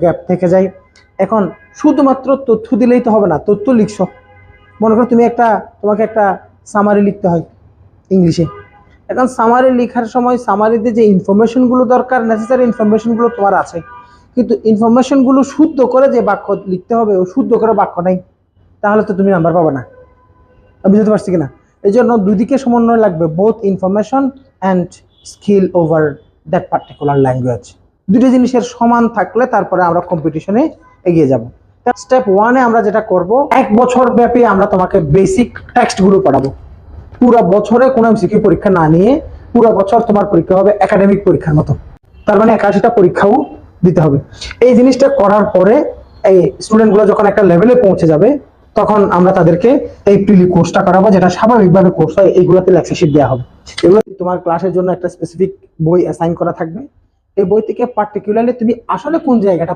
Gap থেকে যায়। এখন শুধুমাত্র তথ্য দিলেই তো হবে না, তথ্য লিখছো, মনে করো তোমাকে একটা সামারি লিখতে হয় ইংলিশে। এখন সামারি লেখার সময় সামারিতে যে ইনফরমেশনগুলো দরকার, নেসেসারি ইনফরমেশনগুলো তোমার আছে, কিন্তু ইনফরমেশনগুলো শুদ্ধ করে যে বাক্য লিখতে হবে ও শুদ্ধ করে বাক্য নাই, তাহলে তো তুমি নাম্বার পাবে না। আমি বুঝতে পারছি কিনা? এই জন্য দুদিকে সমন্বয় লাগবে, both information and skill over that particular language. দুটো জিনিসের সমান থাকলে তারপরে আমরা কম্পিটিশনে এগিয়ে যাব। স্টেপ 1-এ আমরা যেটা করব, 1 বছর ব্যাপী আমরা তোমাকে বেসিক টেক্সটগুলো পড়াবো। পুরো বছরে কোনো এমসিকিউ পরীক্ষা না নিয়ে পুরো বছর তোমার পরীক্ষা হবে একাডেমিক পরীক্ষার মতো, তার মানে 81টা পরীক্ষাও দিতে হবে। এই জিনিসটা করার পরে এই স্টুডেন্টগুলো যখন একটা লেভেলে পৌঁছে যাবে, তখন আমরা তাদেরকে এই প্রিলি কোর্সটা করাবো, যেটা স্বাভাবিকভাবে কোর্স হয়। এইগুলোতে লেকচারশিট দেওয়া হবে। এগুলো তোমার ক্লাসের জন্য একটা স্পেসিফিক বই অ্যাসাইন করা থাকবে। এই বই থেকে পার্টিকুলারলি তুমি আসলে কোন জায়গাটা